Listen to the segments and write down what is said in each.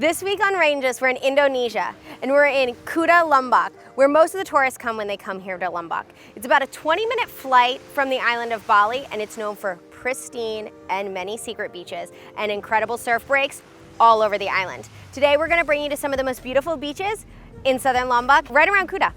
This week on Rangeless, we're in Indonesia, and we're in Kuta, Lombok, where most of the tourists come when they come here to Lombok. It's about a 20-minute flight from the island of Bali, and it's known for pristine and many secret beaches and incredible surf breaks all over the island. Today, we're gonna bring you to some of the most beautiful beaches in southern Lombok, right around Kuta.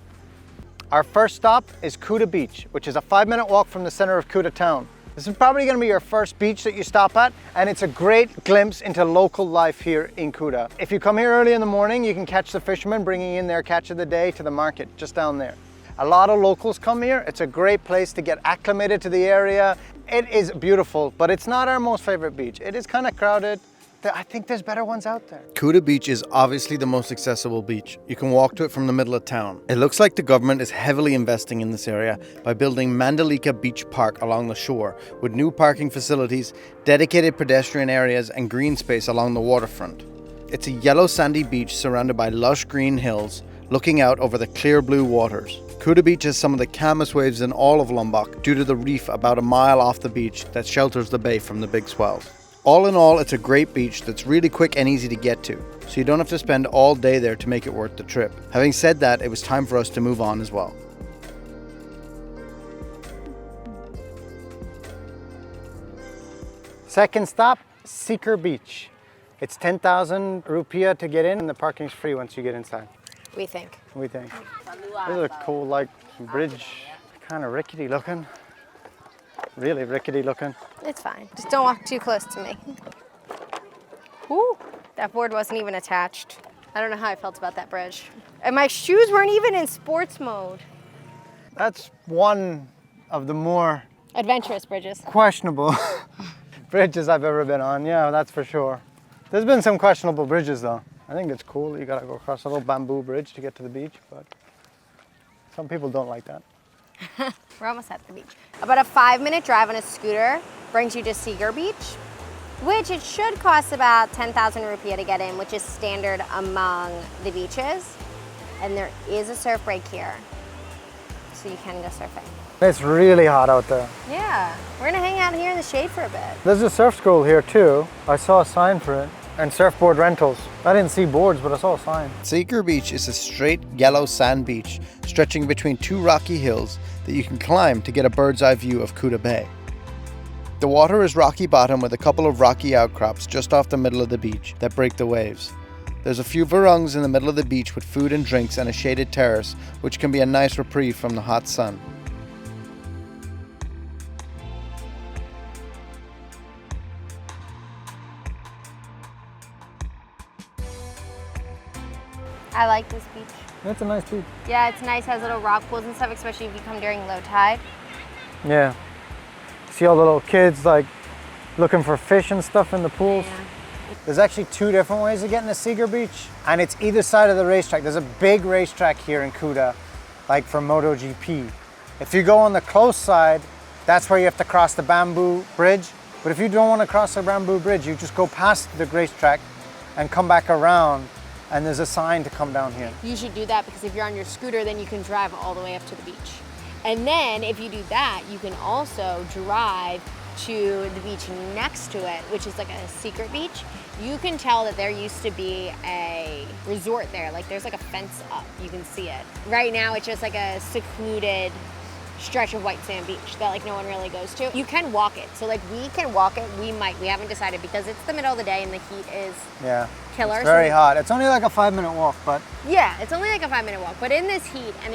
Our first stop is Cuda Beach, which is a 5-minute walk from the center of Kuta Town. This is probably going to be your first beach that you stop at, and it's a great glimpse into local life here in Kuta. If you come here early in the morning, you can catch the fishermen bringing in their catch of the day to the market just down there. A lot of locals come here. It's a great place to get acclimated to the area. It is beautiful, but it's not our most favorite beach. It is kind of crowded. I think there's better ones out there. Cuda Beach is obviously the most accessible beach. You can walk to it from the middle of town. It looks like the government is heavily investing in this area by building Mandela Beach Park along the shore with new parking facilities, dedicated pedestrian areas and green space along the waterfront. It's a yellow sandy beach surrounded by lush green hills looking out over the clear blue waters. Cuda Beach has some of the calmest waves in all of Lombok due to the reef about a mile off the beach that shelters the bay from the big swells. All in all, it's a great beach that's really quick and easy to get to, so you don't have to spend all day there to make it worth the trip. Having said that, it was time for us to move on as well. Second stop, Seger Beach. It's 10,000 rupiah to get in, and the parking's free once you get inside. We think. We think. This is a cool, like, bridge, kind of rickety looking. Really rickety looking. It's fine. Just don't walk too close to me. Ooh, that board wasn't even attached. I don't know how I felt about that bridge. And my shoes weren't even in sports mode. That's one of the more Adventurous bridges. questionable bridges I've ever been on. Yeah, that's for sure. There's been some questionable bridges though. I think it's cool that you gotta go across a little bamboo bridge to get to the beach, but some people don't like that. We're almost at the beach. About a 5-minute drive on a scooter brings you to Seger Beach, which it should cost about 10,000 rupiah to get in, which is standard among the beaches. And there is a surf break here, so you can go surfing. It's really hot out there. Yeah, we're gonna hang out here in the shade for a bit. There's a surf school here too. I saw a sign for it. And surfboard rentals. I didn't see boards, but I saw a sign. Seagar Beach is a straight yellow sand beach stretching between two rocky hills that you can climb to get a bird's eye view of Kuta Bay. The water is rocky bottom with a couple of rocky outcrops just off the middle of the beach that break the waves. There's a few warungs in the middle of the beach with food and drinks and a shaded terrace, which can be a nice reprieve from the hot sun. I like this beach. It's a nice beach. Yeah, it's nice, has little rock pools and stuff, especially if you come during low tide. Yeah. See all the little kids like looking for fish and stuff in the pools. Yeah. There's actually two different ways of getting to Seger Beach, and it's either side of the racetrack. There's a big racetrack here in Kuta, like for MotoGP. If you go on the close side, that's where you have to cross the bamboo bridge. But if you don't want to cross the bamboo bridge, you just go past the racetrack and come back around. And there's a sign to come down here. You should do that because if you're on your scooter, then you can drive all the way up to the beach. And then if you do that, you can also drive to the beach next to it, which is like a secret beach. You can tell that there used to be a resort there. Like there's like a fence up, you can see it. Right now it's just like a secluded stretch of white sand beach that like no one really goes to. You can walk it. So like we can walk it, we haven't decided because it's the middle of the day and the heat is killer. It's very hot. It's only like a 5-minute walk, but. Yeah, it's only like a 5-minute walk. But in this heat, and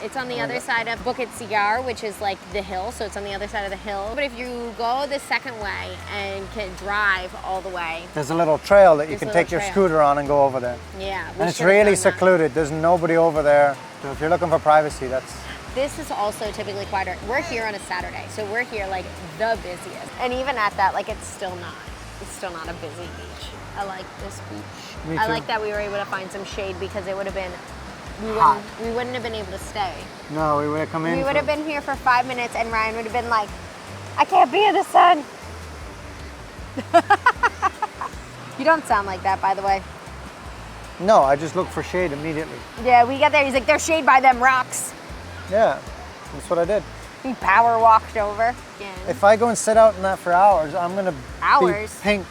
it's on the other side of Bukit Sigar, which is like the hill. So it's on the other side of the hill. But if you go the second way and can drive all the way. There's a little trail that you can take your scooter on and go over there. Yeah. And it's really secluded. There's nobody over there. So if you're looking for privacy, that's. This is also typically quieter. We're here on a Saturday, so we're here like the busiest. And even at that, like it's still not a busy beach. I like this beach. Me too. I like that we were able to find some shade because it would have been, we wouldn't have been able to stay. No, we would have come in. We would have been here for 5 minutes and Ryan would have been like, I can't be in the sun. You don't sound like that, by the way. No, I just look for shade immediately. Yeah, we got there, he's like, there's shade by them rocks. Yeah, that's what I did. He power walked over. If I go and sit out in that for hours, I'm gonna be pink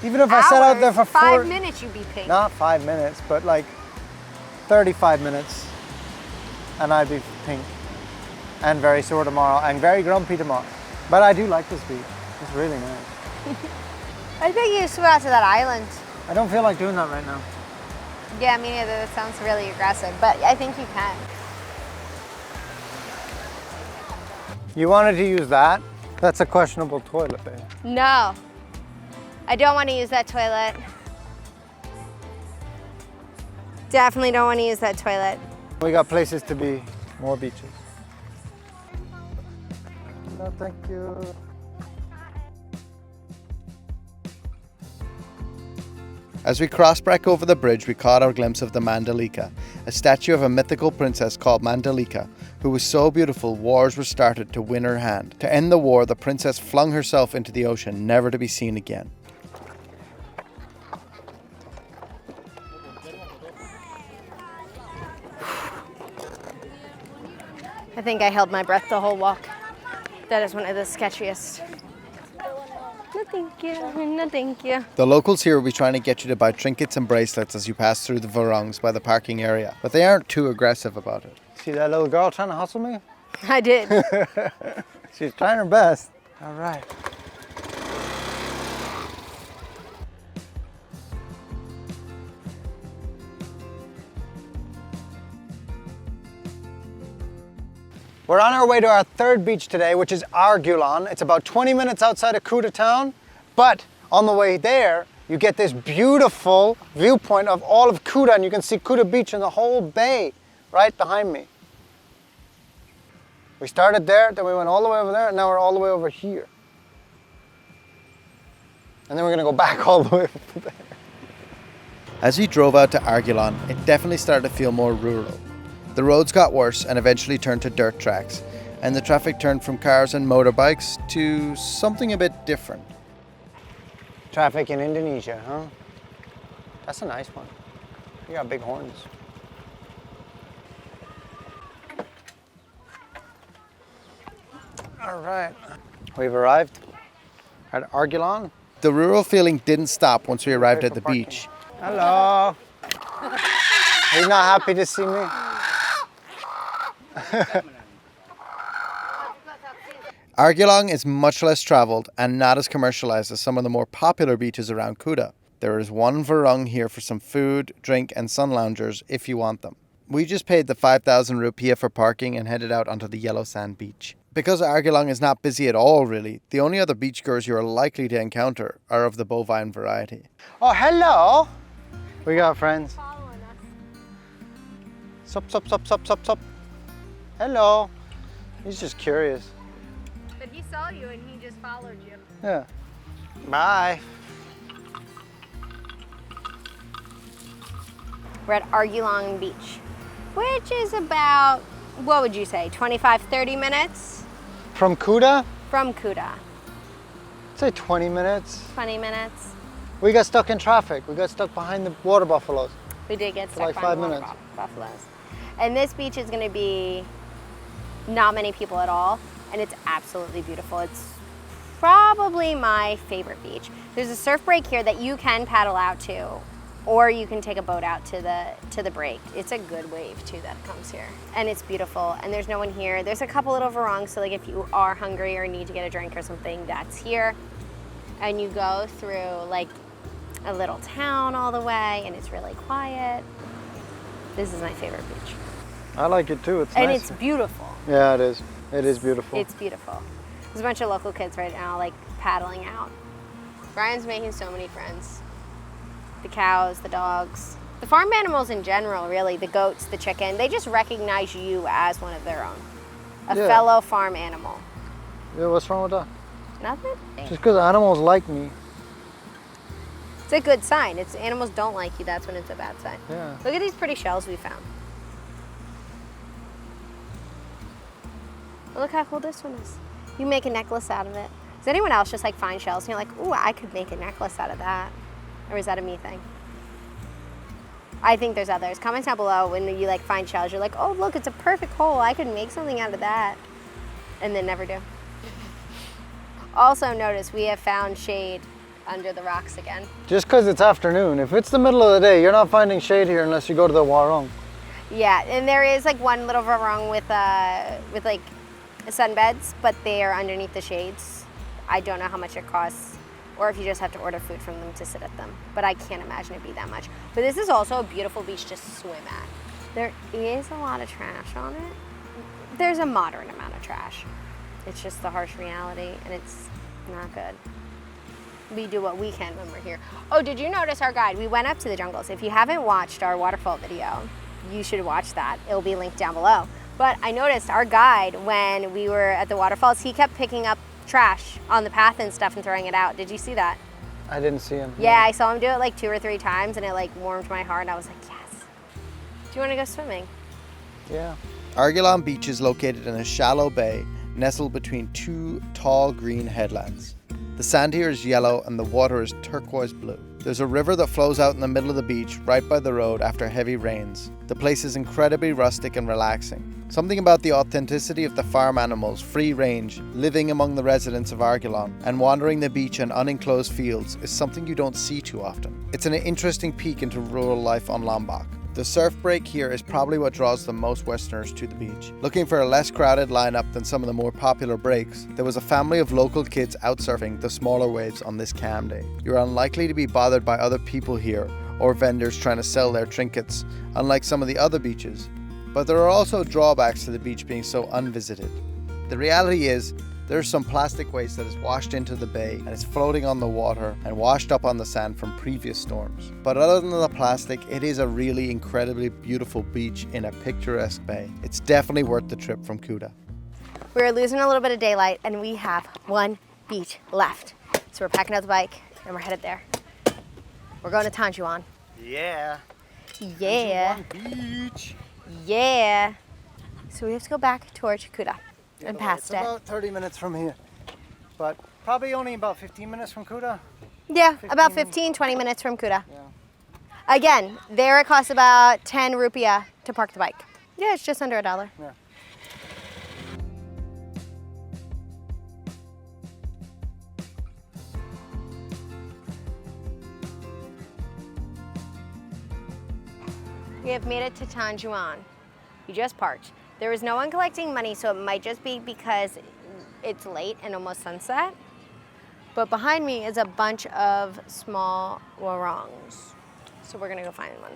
Even if I sat out there for 5 minutes, you'd be pink. Not 5 minutes, but like 35 minutes, and I'd be pink and very sore tomorrow and very grumpy tomorrow. But I do like this beach. It's really nice. I think you swim out to that island. I don't feel like doing that right now. Yeah, me neither. That sounds really aggressive, but I think you can. You wanted to use that? That's a questionable toilet, babe. No, I don't want to use that toilet. Definitely don't want to use that toilet. We got places to be, more beaches. No, thank you. As we crossed back over the bridge, we caught our glimpse of the Mandalika, a statue of a mythical princess called Mandalika, who was so beautiful wars were started to win her hand. To end the war, the princess flung herself into the ocean, never to be seen again. I think I held my breath the whole walk. That is one of the sketchiest. No thank you, no thank you. The locals here will be trying to get you to buy trinkets and bracelets as you pass through the warungs by the parking area, but they aren't too aggressive about it. See that little girl trying to hustle me? I did. She's trying her best. All right. We're on our way to our third beach today, which is Argalon. It's about 20 minutes outside of Kuta Town, but on the way there, you get this beautiful viewpoint of all of Kuta, and you can see Kuta Beach and the whole bay right behind me. We started there, then we went all the way over there, and now we're all the way over here. And then we're gonna go back all the way over there. As we drove out to Argalon, it definitely started to feel more rural. The roads got worse and eventually turned to dirt tracks, and the traffic turned from cars and motorbikes to something a bit different. Traffic in Indonesia, huh? That's a nice one. You got big horns. All right, we've arrived at Argalon. The rural feeling didn't stop once we arrived at the beach. Hello. He's not happy to see me. Argeuling is much less travelled and not as commercialised as some of the more popular beaches around Kuta. There is one warung here for some food, drink and sun loungers if you want them. We just paid the 5,000 rupiah for parking and headed out onto the yellow sand beach. Because Argeuling is not busy at all really, the only other beachgoers you are likely to encounter are of the bovine variety. Oh, hello. We got friends. Sup, sup, sup, sup, sup, sup. Hello. He's just curious. But he saw you and he just followed you. Yeah. Bye. We're at Argeuling Beach, which is about, what would you say, 25, 30 minutes? From Kuta? From Kuta. I'd say 20 minutes. 20 minutes. We got stuck in traffic. We got stuck behind the water buffaloes. We did get stuck like behind 5 the minutes. buffaloes. And this beach is going to be not many people at all, and it's absolutely beautiful. It's probably my favorite beach. There's a surf break here that you can paddle out to, or you can take a boat out to the break. It's a good wave too that comes here, and it's beautiful. And there's no one here. There's a couple little warungs, so like if you are hungry or need to get a drink or something, that's here. And you go through like a little town all the way, and it's really quiet. This is my favorite beach. I like it too. It's and nice. it's beautiful. Yeah, it is. It is beautiful. It's beautiful. There's a bunch of local kids right now like paddling out. Brian's making so many friends. The cows, the dogs, the farm animals in general, really, the goats, the chicken, they just recognize you as one of their own. A fellow farm animal. Yeah, what's wrong with that? Nothing. Just because animals like me. It's a good sign. It's animals don't like you, that's when it's a bad sign. Yeah. Look at these pretty shells we found. Look how cool this one is. You make a necklace out of it. Does anyone else just like find shells and you're like, ooh, I could make a necklace out of that? Or is that a me thing? I think there's others. Comment down below when you like find shells. You're like, oh, look, it's a perfect hole. I could make something out of that. And then never do. Also notice we have found shade under the rocks again. Just because it's afternoon. If it's the middle of the day, you're not finding shade here unless you go to the warung. Yeah, and there is like one little warung with like sunbeds, but they are underneath the shades. I don't know how much it costs, or if you just have to order food from them to sit at them. But I can't imagine it'd be that much. But this is also a beautiful beach to swim at. There is a lot of trash on it. There's a moderate amount of trash. It's just the harsh reality, and it's not good. We do what we can when we're here. Oh, did you notice our guide? We went up to the jungles. If you haven't watched our waterfall video, you should watch that. It'll be linked down below. But I noticed our guide, when we were at the waterfalls, he kept picking up trash on the path and stuff and throwing it out. Did you see that? I didn't see him. Yeah, I saw him do it like 2 or 3 times, and it like warmed my heart. And I was like, yes. Do you want to go swimming? Yeah. Argalon Beach is located in a shallow bay nestled between 2 tall green headlands. The sand here is yellow and the water is turquoise blue. There's a river that flows out in the middle of the beach right by the road after heavy rains. The place is incredibly rustic and relaxing. Something about the authenticity of the farm animals, free range, living among the residents of Argalon, and wandering the beach and unenclosed fields is something you don't see too often. It's an interesting peek into rural life on Lombok. The surf break here is probably what draws the most Westerners to the beach. Looking for a less crowded lineup than some of the more popular breaks, there was a family of local kids out surfing the smaller waves on this calm day. You're unlikely to be bothered by other people here or vendors trying to sell their trinkets, unlike some of the other beaches. But there are also drawbacks to the beach being so unvisited. The reality is, there's some plastic waste that is washed into the bay and is floating on the water and washed up on the sand from previous storms. But other than the plastic, it is a really incredibly beautiful beach in a picturesque bay. It's definitely worth the trip from Cuda. We're losing a little bit of daylight, and we have 1 beach left. So we're packing up the bike, and we're headed there. We're going to Tanjung Aan. Yeah. Yeah. Tanjung Beach. Yeah. So we have to go back towards Cuda and past It's about 30 minutes from here, but probably only about 15 minutes from Cuda. Yeah, about 15, 20 minutes from Cuda. Yeah. Again, there it costs about 10 rupiah to park the bike. Yeah, it's just under $1. Yeah. We have made it to Tanjung Aan. We just parked. There was no one collecting money, so it might just be because it's late and almost sunset. But behind me is a bunch of small warungs. So we're gonna go find one.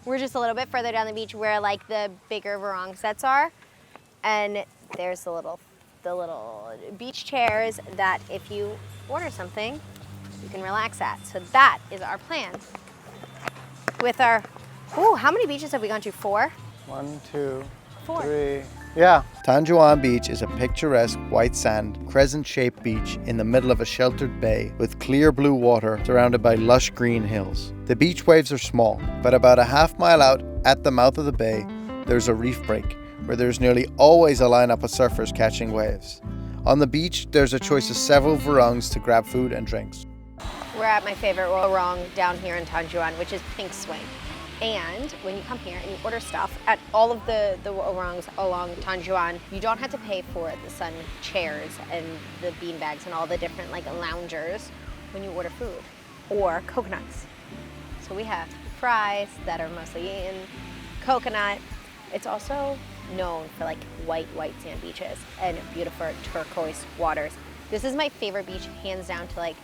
We're just a little bit further down the beach where like the bigger warung sets are. And there's the little beach chairs that if you order something, you can relax at. So that is our plan. With our, how many beaches have we gone to? 4? 1, 2, 4. 3. Yeah. Tanjung Aan Beach is a picturesque white sand, crescent-shaped beach in the middle of a sheltered bay with clear blue water surrounded by lush green hills. The beach waves are small, but about a half mile out at the mouth of the bay, there's a reef break where there's nearly always a lineup of surfers catching waves. On the beach, there's a choice of several warungs to grab food and drinks. We're at my favorite warung down here in Tanjung Aan, which is Pink Swing. And when you come here and you order stuff at all of the warongs along Tanjung Aan, you don't have to pay for the sun chairs and the bean bags and all the different like loungers when you order food or coconuts. So we have fries that are mostly in coconut. It's also known for like white sand beaches and beautiful turquoise waters. This is my favorite beach, hands down, to like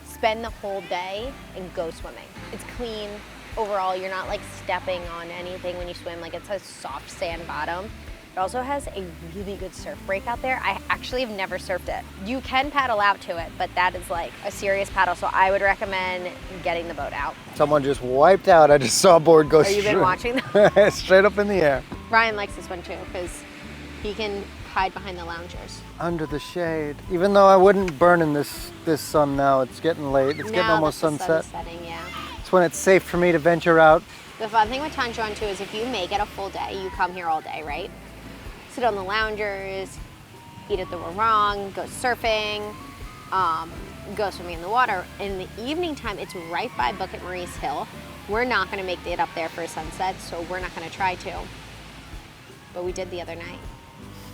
spend the whole day and go swimming. It's clean. Overall, you're not like stepping on anything when you swim. Like it's a soft sand bottom. It also has a really good surf break out there. I actually have never surfed it. You can paddle out to it, but that is like a serious paddle. So I would recommend getting the boat out. Someone just wiped out. I just saw a board go Have you been watching them? straight up in the air. Ryan likes this one too because he can hide behind the loungers. Under the shade. Even though I wouldn't burn in this sun now. It's getting late. It's getting almost sunset. Setting, yeah. It's when it's safe for me to venture out. The fun thing with Tanjung Aan too is if you make it a full day, you come here all day, right? Sit on the loungers, eat at the warung, go surfing, go swimming in the water. In the evening time, it's right by Bukit Maris Hill. We're not gonna make it up there for sunset, so we're not gonna try to. But we did the other night.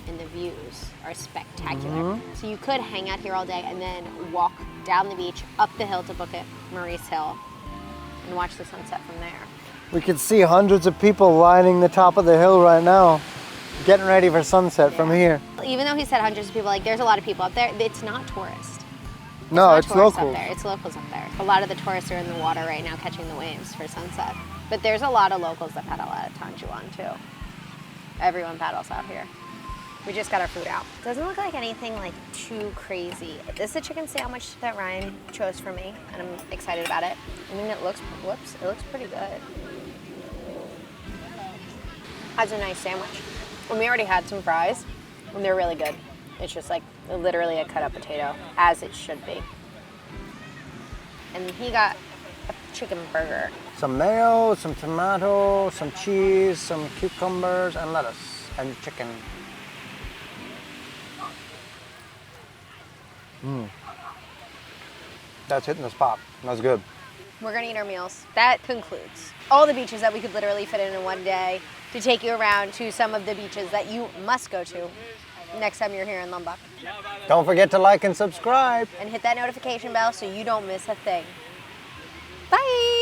and the views are spectacular. So you could hang out here all day and then walk down the beach, up the hill to Bukit Maurice Hill, and watch the sunset from there. We could see hundreds of people lining the top of the hill right now, getting ready for sunset from here. Even though he said hundreds of people, like there's a lot of people up there. It's not tourist. No, It's it's not tourists local. up there. It's locals up there. A lot of the tourists are in the water right now catching the waves for sunset. But there's a lot of locals that paddle out of Tanjung Aan too. Everyone paddles out here. We just got our food out. Doesn't look like anything like too crazy. This is a chicken sandwich that Ryan chose for me, and I'm excited about it. I mean, it looks pretty good. Has a nice sandwich. And we already had some fries, and they're really good. It's just like literally a cut up potato, as it should be. And he got a chicken burger. Some mayo, some tomato, some cheese, some cucumbers, and lettuce, and chicken. That's hitting the spot. That's good. We're gonna eat our meals. That concludes all the beaches that we could literally fit in one day to take you around to some of the beaches that you must go to next time you're here in Lombok. Don't forget to like and subscribe. And hit that notification bell so you don't miss a thing. Bye!